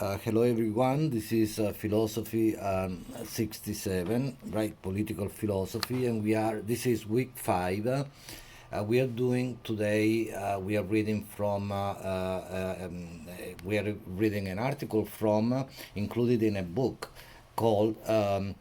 Hello everyone, this is Philosophy 67, right? Political philosophy, and this is week 5. We are doing today, we are reading an article from, included in a book called the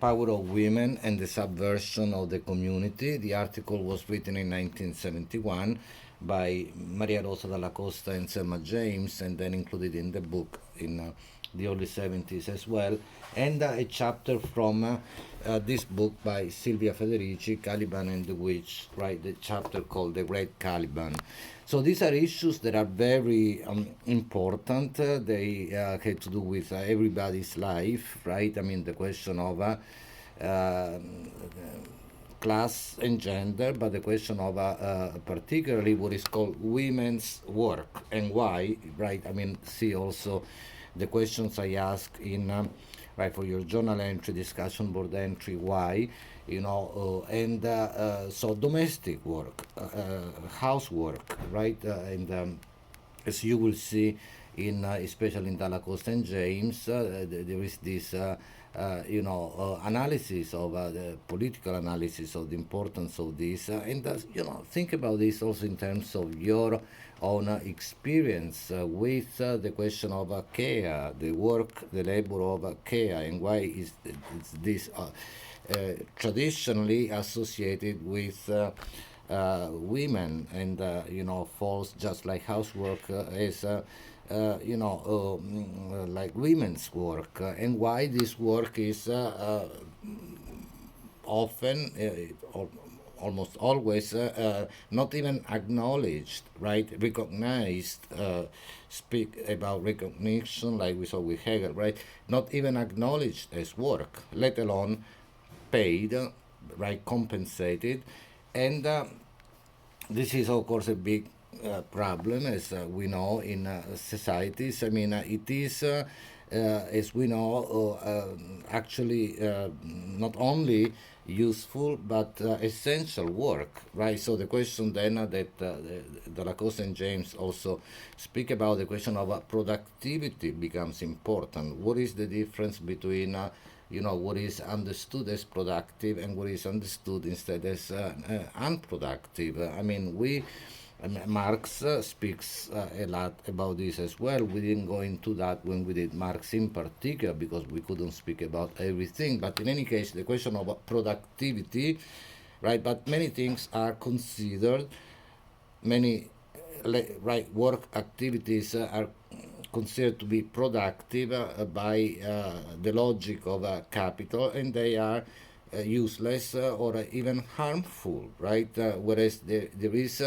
Power of Women and the Subversion of the Community. The article was written in 1971 by Maria Rosa Dalla Costa and Selma James, and then included in the book in the early 70s as well, and a chapter from this book by Silvia Federici, Caliban and the Witch, right? The chapter called The Red Caliban. So these are issues that are very important. They have to do with everybody's life, right? I mean, the question of class and gender, but the question of particularly what is called women's work and why, right? I mean, see also the questions I ask in, right, for your journal entry, discussion board entry, why, so domestic work, housework, right? And as you will see in especially in Dalla Costa and James, there is this analysis of the political analysis of the importance of this, and think about this also in terms of your own experience with the question of care, the work, the labor of care, and why is this traditionally associated with women, and falls just like housework as like women's work, and why this work is often, almost always, not even acknowledged, right? Recognized, speak about recognition like we saw with Hegel, right? Not even acknowledged as work, let alone paid, right? Compensated. And this is, of course, a big problem, as we know, in societies. I mean, it is, as we know, actually not only useful but essential work, right? So the question then that Dalla Costa and James also speak about, the question of productivity becomes important. What is the difference between what is understood as productive and what is understood instead as unproductive? I mean, Marx speaks a lot about this as well. We didn't go into that when we did Marx in particular because we couldn't speak about everything. But in any case, the question of productivity, right? But many things are considered, many work activities are considered to be productive by the logic of capital, and they are useless or even harmful, right? Whereas there is,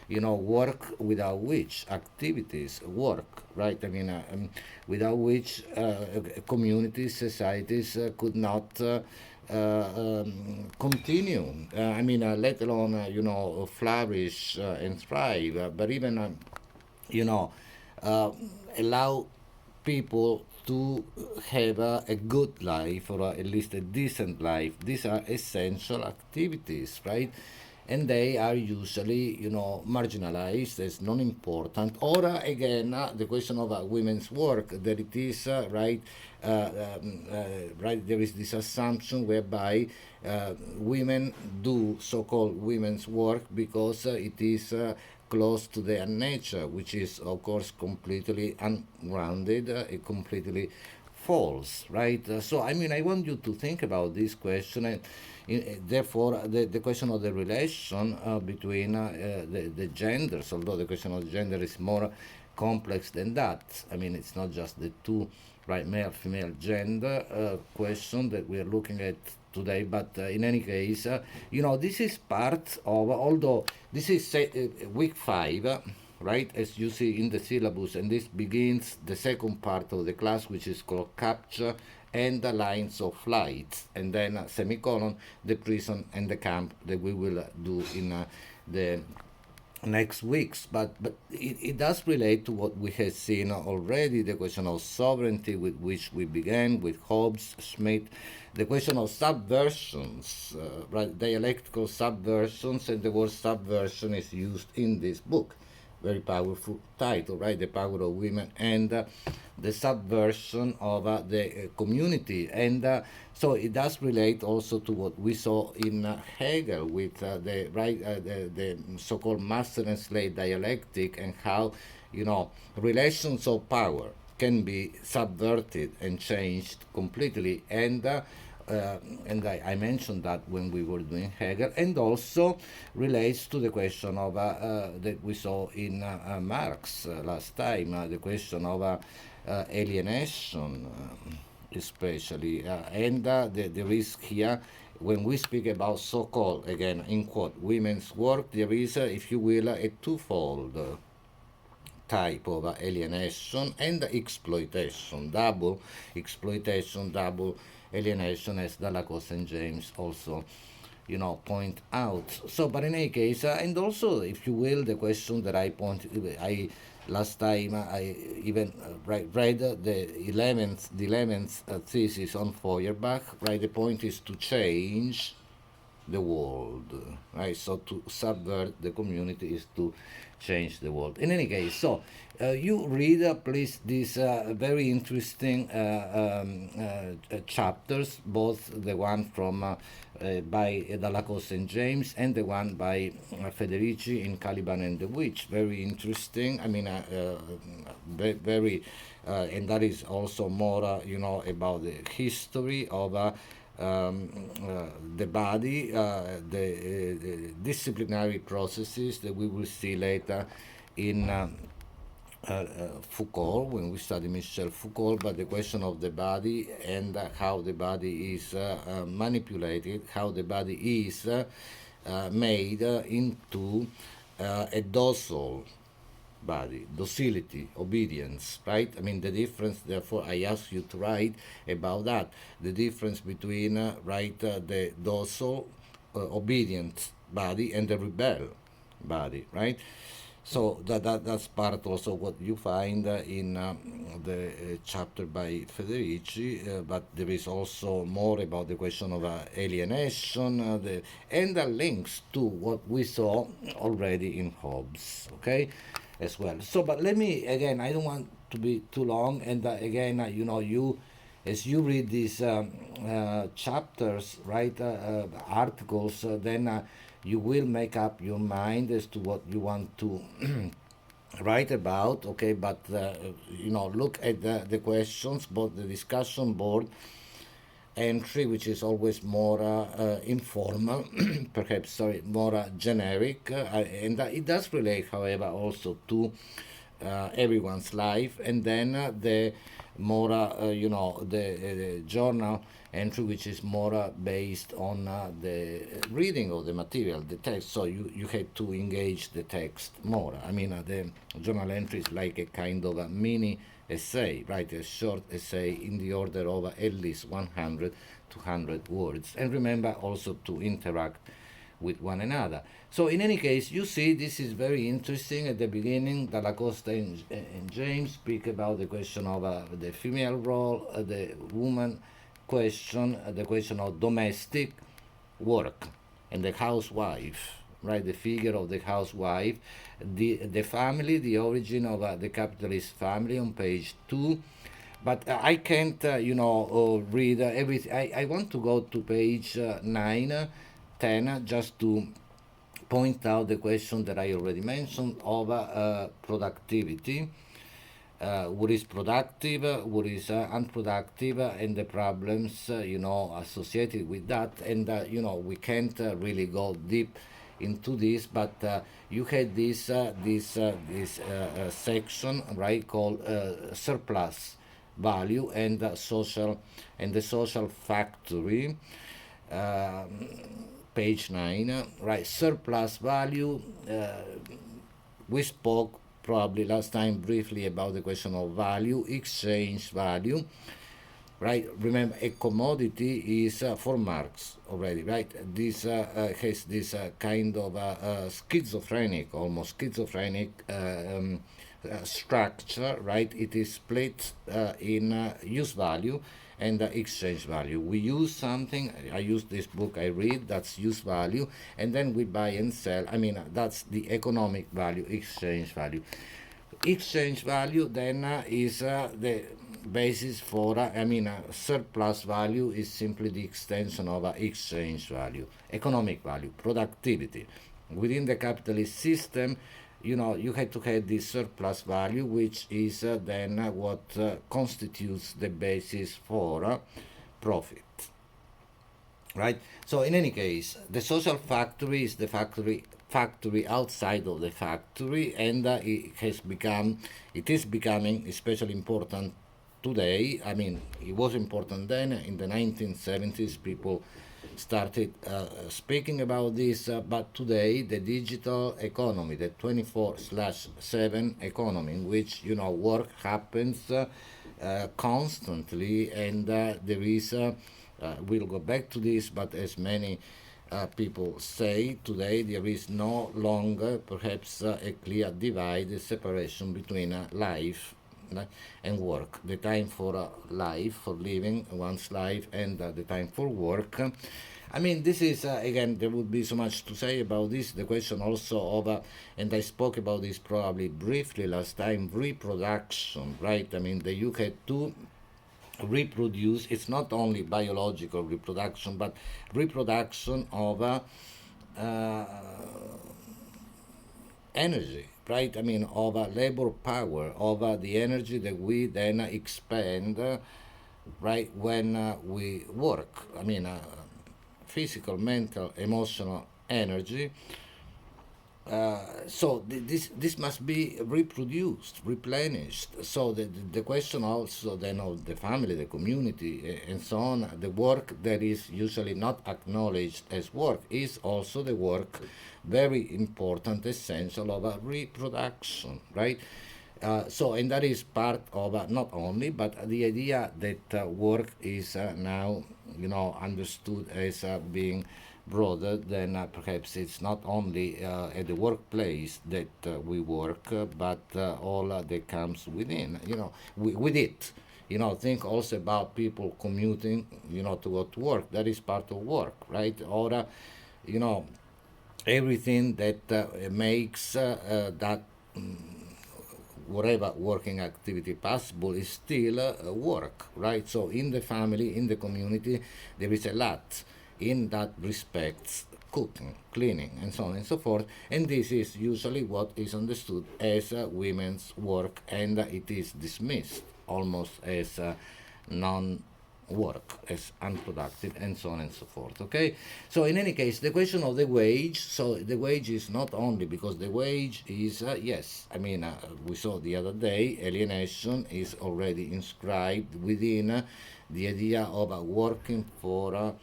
work without which activities work, right? I mean, without which communities, societies could not continue. Let alone, flourish and thrive. But even, allow people to have a good life or at least a decent life. These are essential activities, right? And they are usually, marginalized as non-important. Or again, the question of women's work, that it is right. Right, there is this assumption whereby women do so-called women's work because it is close to their nature, which is, of course, completely ungrounded, completely false, right? So, I want you to think about this question, and therefore, the question of the relation between the genders, although the question of gender is more complex than that. I mean, it's not just the two, right, male, female gender question that we are looking at today, but in any case, this is part of, although this is week 5, right, as you see in the syllabus, and this begins the second part of the class, which is called Capture and the Lines of Flight, and then semicolon, the prison and the camp that we will do in the next weeks, but it does relate to what we have seen already, the question of sovereignty with which we began with Hobbes, Schmidt, the question of subversions, right, dialectical subversions, and the word subversion is used in this book. very powerful title, right? The power of women and the subversion of the community. And so it does relate also to what we saw in Hegel with the so-called master and slave dialectic, and how relations of power can be subverted and changed completely. And I mentioned that when we were doing Hegel, and also relates to the question of that we saw in Marx last time, the question of alienation, especially, and the risk here. When we speak about so-called, again in quote, women's work, there is, if you will, a twofold type of alienation and exploitation, double exploitation, double alienation, as Dallacos and James also, point out. So, but in any case, and also, if you will, the question that I last time I even read the 11th thesis on Feuerbach. Right, the point is to change the world, right? So to subvert the community is to change the world. In any case, so you read, please, these very interesting chapters, both the one from by Dallacos and James, and the one by Federici in Caliban and the Witch. Very interesting. I mean, very, and that is also more, about the history of the body, the disciplinary processes that we will see later in Foucault, when we study Michel Foucault, but the question of the body and how the body is manipulated, how the body is made into a docile body, docility, obedience, right? I mean, the difference, therefore, I ask you to write about that, the difference between, the docile, obedient body and the rebel body, right? So that's part also what you find in the chapter by Federici, but there is also more about the question of alienation, and the links to what we saw already in Hobbes, okay, as well. So, but let me, again, I don't want to be too long, and again, you as you read these chapters, right, articles, then you will make up your mind as to what you want to write about, okay, but look at the questions, both the discussion board entry, which is always more informal, perhaps, sorry, more generic, and it does relate, however, also to everyone's life, and then the more, the journal entry, which is more based on the reading of the material, the text. So you have to engage the text more. I mean, the journal entry is like a kind of a mini essay, right? A short essay in the order of at least 100, 200 words. And remember also to interact with one another. So in any case, you see, this is very interesting. At the beginning, Dalla Costa and James speak about the question of the female role, the woman question, the question of domestic work and the housewife, right? The figure of the housewife, the family, the origin of the capitalist family on page 2. But I can't, read everything. I want to go to page 9, 10, just to point out the question that I already mentioned of productivity. What is productive, what is unproductive, and the problems, associated with that. And, we can't really go deep into this, but you had this section, right, called surplus value and the social factory, page 9, right? Surplus value. We spoke probably last time briefly about the question of value, exchange value, right? Remember, a commodity is, for Marx already, right? This has this kind of schizophrenic, almost schizophrenic structure, right? It is split in use value and exchange value. We use something, I use this book I read, that's use value, and then we buy and sell. I mean, that's the economic value, exchange value. Exchange value then is the basis for, surplus value is simply the extension of exchange value, economic value, productivity. Within the capitalist system, you had to have this surplus value, which is then what constitutes the basis for profit, right? So in any case, the social factory is the factory outside of the factory, and it is becoming especially important today. I mean, it was important then. In the 1970s, people started speaking about this, but today the digital economy, the 24/7 economy, in which work happens constantly, and there is we'll go back to this, but as many people say today, there is no longer perhaps a clear divide, a separation between life and work. The time for life, for living one's life, and the time for work. I mean, this is, again, there would be so much to say about this. The question also of, and I spoke about this probably briefly last time, reproduction, right? I mean, you had to reproduce. It's not only biological reproduction, but reproduction of uh, energy, right? I mean, of labor power, of the energy that we then expend, right, when we work. I mean, physical, mental, emotional energy. So this must be reproduced, replenished. So the question also then of the family, the community, and so on, the work that is usually not acknowledged as work is also the work, very important, essential of reproduction, right? And that is part of not only, but the idea that work is now, understood as being broader than perhaps it's not only at the workplace that we work, but all that comes within, with it. Think also about people commuting, to go to work. That is part of work, right? Or, you know, everything that makes that whatever working activity possible is still work, right? So in the family, in the community, there is a lot in that respect, cooking, cleaning, and so on and so forth. And this is usually what is understood as women's work, and it is dismissed almost as non work, as unproductive, and so on and so forth. Okay, so in any case, the question of the wage, so the wage is not only because the wage is yes, I mean, we saw the other day, alienation is already inscribed within the idea of working for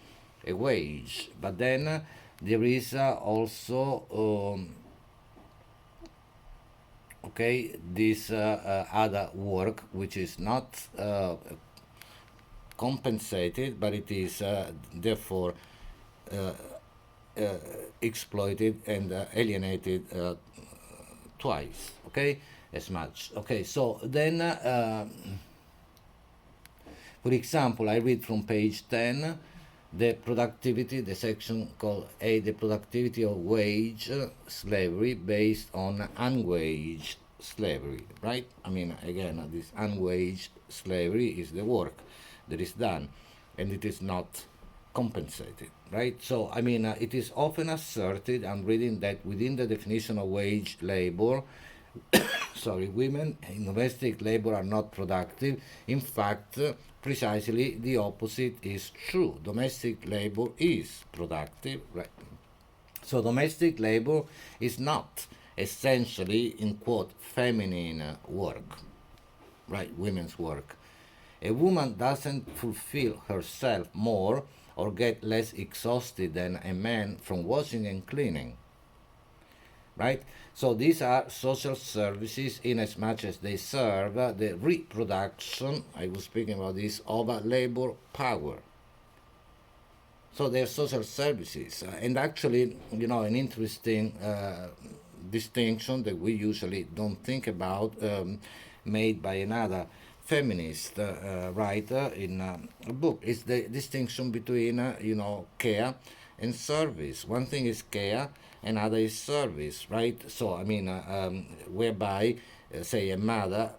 a wage, but then there is also okay, this other work which is not compensated, but it is therefore uh, uh, exploited and alienated twice, okay, as much. Okay, so then, for example, I read from page 10, the productivity, the section called A, the productivity of wage slavery based on unwaged slavery, right? I mean, again, this unwaged slavery is the work that is done, and it is not compensated, right? So, I mean, it is often asserted, I'm reading, that within the definition of wage labor, sorry, women in domestic labor are not productive. In fact, precisely the opposite is true. Domestic labor is productive, right? So domestic labor is not essentially, in quote, feminine work, right? Women's work. A woman doesn't fulfill herself more or get less exhausted than a man from washing and cleaning, right? So these are social services in as much as they serve the reproduction, I was speaking about this, of labor power. So they're social services. And actually, an interesting distinction that we usually don't think about, made by another feminist writer in a book. It's the distinction between, care and service. One thing is care, another is service, right? So, I mean, whereby, say, a mother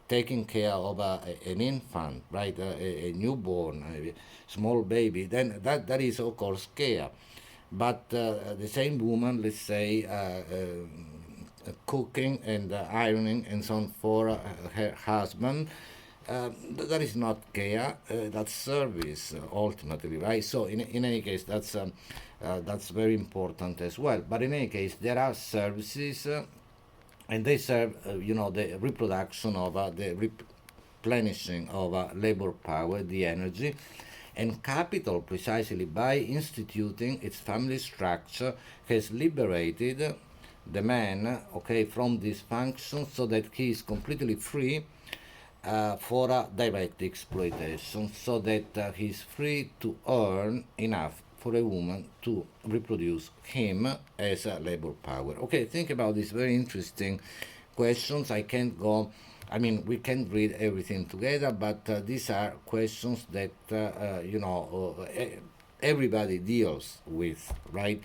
taking care of an infant, right, a newborn, a small baby, then that is of course care. But the same woman, let's say, cooking and ironing and so on for her husband, that is not care, that's service ultimately, right? So in any case, that's very important as well. But in any case, there are services, and they serve, the reproduction of the replenishing of labor power, the energy, and capital, precisely by instituting its family structure, has liberated the man, okay, from this function, so that he is completely free for direct exploitation, so that he is free to earn enough for a woman to reproduce him as a labor power. Okay, think about these very interesting questions. I can't go, I mean, we can't read everything together, but these are questions that, everybody deals with, right?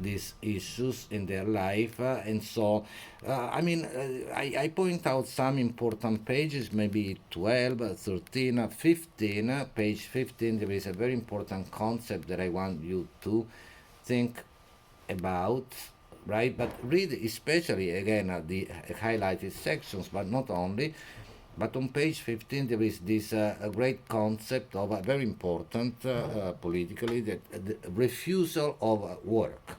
These issues in their life. And so, I point out some important pages, maybe 12, 13, 15. Page 15, there is a very important concept that I want you to think about, right? But read especially again the highlighted sections, but not only. But on page 15, there is this a great concept of very important politically, that the refusal of work.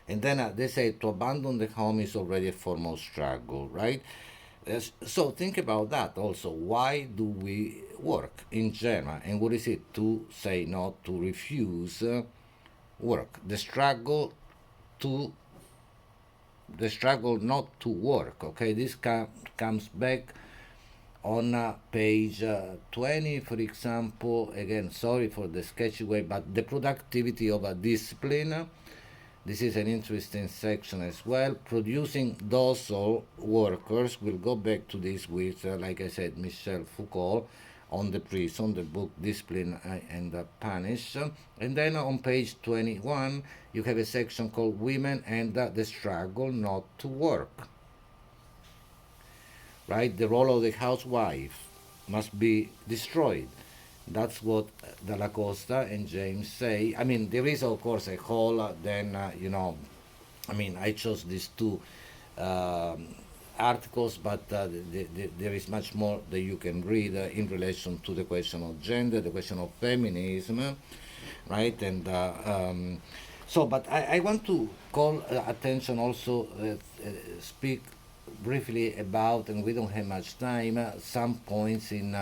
And then they say to abandon the home is already a form of struggle, right? So think about that also. Why do we work in general? And what is it to say no, to refuse work? To the struggle not to work. Okay, this comes back on page 20, for example. Again, sorry for the sketchy way, but the productivity of a discipline. This is an interesting section as well. Producing docile workers. We'll go back to this with, like I said, Michel Foucault on the prison, the book Discipline and Punish. And then on page 21, you have a section called Women and the Struggle Not to Work. Right? The role of the housewife must be destroyed. That's what Dalla Costa and James say. I mean, there is, of course, a whole, I chose these two articles, but there is much more that you can read in relation to the question of gender, the question of feminism, right? And but I want to call attention also, speak briefly about, and we don't have much time, some points in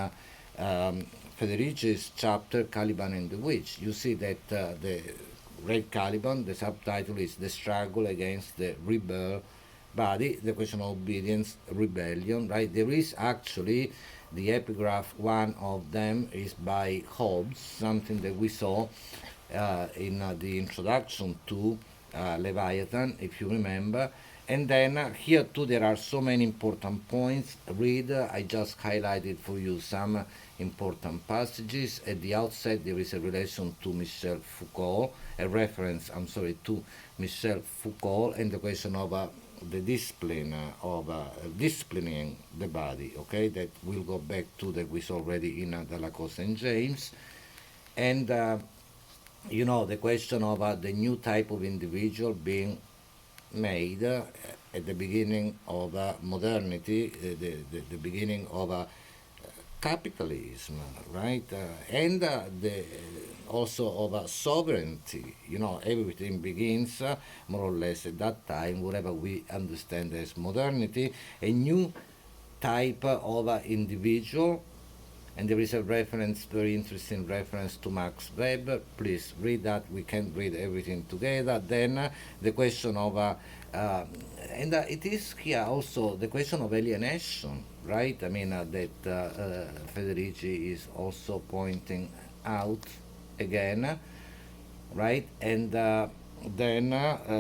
Federici's chapter, Caliban and the Witch. You see that the Red Caliban, the subtitle is The Struggle Against the Rebel Body, the question of obedience, rebellion, right? There is actually the epigraph, one of them is by Hobbes, something that we saw in the introduction to Leviathan, if you remember. And then here too there are so many important points. Read, I just highlighted for you some important passages. At the outset there is a relation to Michel Foucault, a reference, to Michel Foucault and the question of the discipline of disciplining the body, okay, that we'll go back to, that we saw already in Dalla Costa and James. And the question of the new type of individual being made at the beginning of modernity, the beginning of capitalism, right? And also of sovereignty. Everything begins more or less at that time, whatever we understand as modernity, a new type of individual. And there is a reference, very interesting reference to Max Weber. Please read that. We can't read everything together. Then the question of, and it is here also the question of alienation, right? That Federici is also pointing out again, right? And then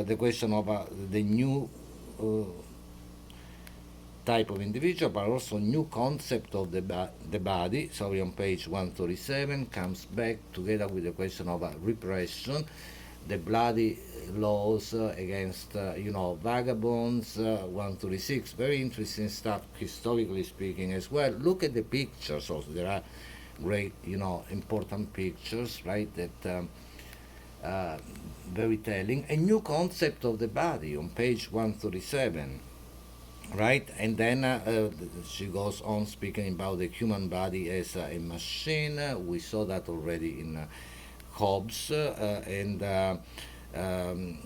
the question of the new uh, type of individual, but also new concept of the body. Sorry, on page 137 comes back together with the question of repression, the bloody laws against vagabonds. 136, very interesting stuff historically speaking as well. Look at the pictures. Also, there are great important pictures, right? That uh, very telling. A new concept of the body on page 137, right? And then she goes on speaking about the human body as a machine. We saw that already in Hobbes, and um,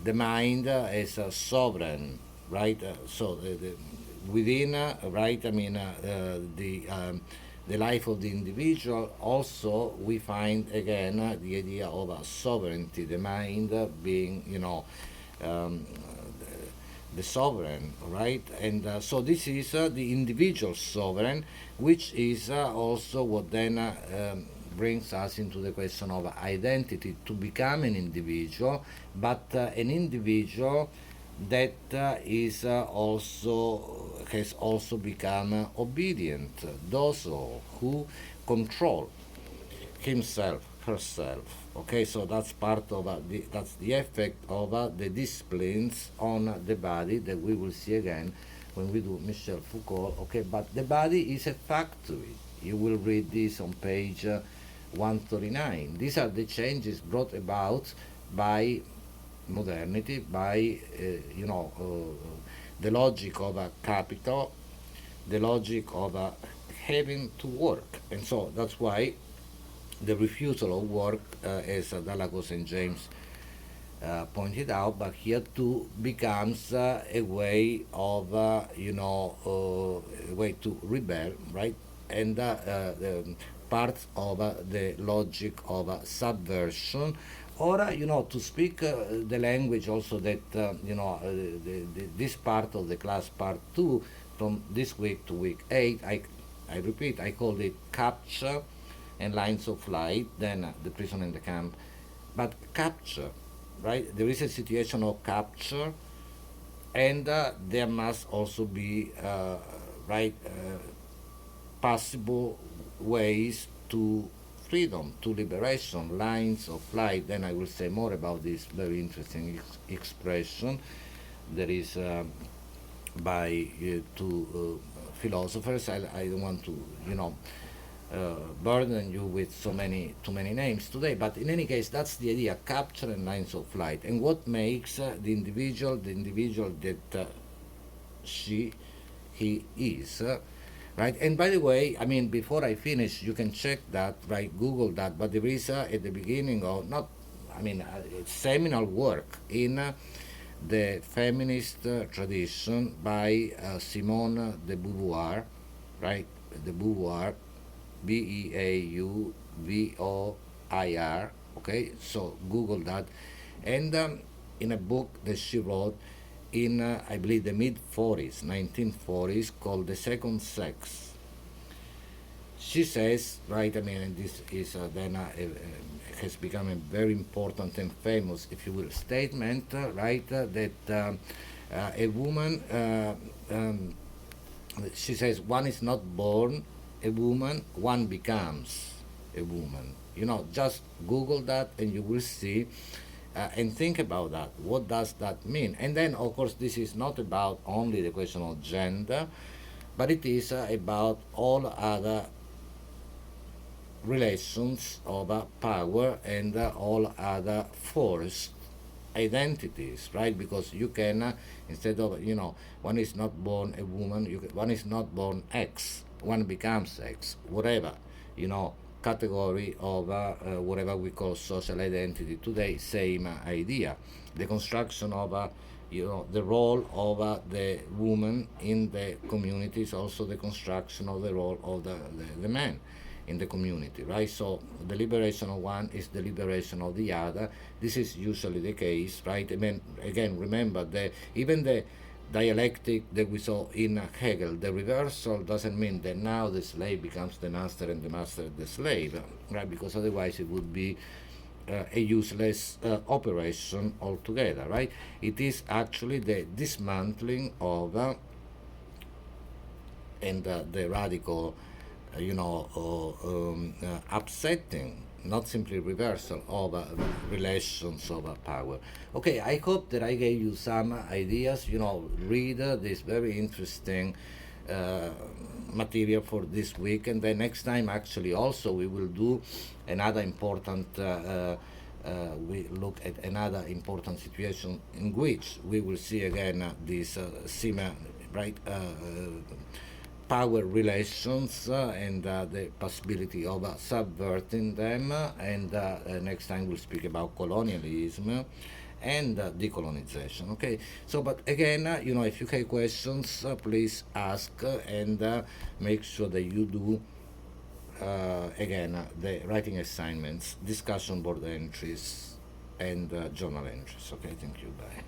the mind as a sovereign, right? So within, right? I mean, the life of the individual. Also, we find again the idea of sovereignty, the mind being, um, the sovereign, right? And so this is the individual sovereign, which is also what then brings us into the question of identity, to become an individual, but an individual that is also has also become obedient, docile, who control himself, herself. Okay, so that's part of that's the effect of the disciplines on the body that we will see again when we do Michel Foucault. Okay, but the body is a factory. You will read this on page 139. These are the changes brought about by modernity, by the logic of capital, the logic of having to work, and so that's why the refusal of work, as Dalagos and James pointed out, but here too becomes a way of, a way to rebel, right? And part of the logic of subversion, or, to speak the language also that, this part of the class part 2, from this week to week 8, I repeat, I called it capture and lines of flight, then the prison and the camp. But capture, right? There is a situation of capture, and there must also be, right, possible ways to freedom, to liberation, lines of flight. Then I will say more about this very interesting expression that is by two philosophers. I don't want to, burden you with too many names today. But in any case, that's the idea: capture and lines of flight, and what makes the individual that she, he is. Right, and by the way, I mean, before I finish, you can check that, right? Google that. But there is at the beginning of not, I mean, seminal work in the feminist tradition by Simone de Beauvoir, right? De Beauvoir, Beauvoir. Okay, so Google that, and in a book that she wrote in I believe the mid 40s, 1940s, called The Second Sex. She says, right? I mean, and this is then has become a very important and famous, if you will, statement, right? That a woman, she says, one is not born a woman, one becomes a woman. Just Google that and you will see, and think about that. What does that mean? And then, of course, this is not about only the question of gender, but it is about all other relations of power and all other forced identities, right? Because you can, instead of, one is not born a woman, one is not born X, one becomes X, whatever, category of whatever we call social identity today, same idea. The construction of, the role of the woman in the community is also the construction of the role of the man in the community, right? So the liberation of one is the liberation of the other. This is usually the case, right? I mean, again, remember that even the dialectic that we saw in Hegel, the reversal doesn't mean that now the slave becomes the master and the master the slave, right? Because otherwise it would be a useless operation altogether, right? It is actually the dismantling of and the radical, upsetting, not simply reversal of relations of power. Okay, I hope that I gave you some ideas. Read this very interesting uh, material for this week, and then next time, actually, also we will do another important. We look at another important situation in which we will see again this similar, right, power relations and the possibility of subverting them. And next time we'll speak about colonialism and decolonization. Okay, so but again, if you have questions, please ask and make sure that you do. Again, the writing assignments, discussion board entries, and journal entries. Okay, thank you. Bye.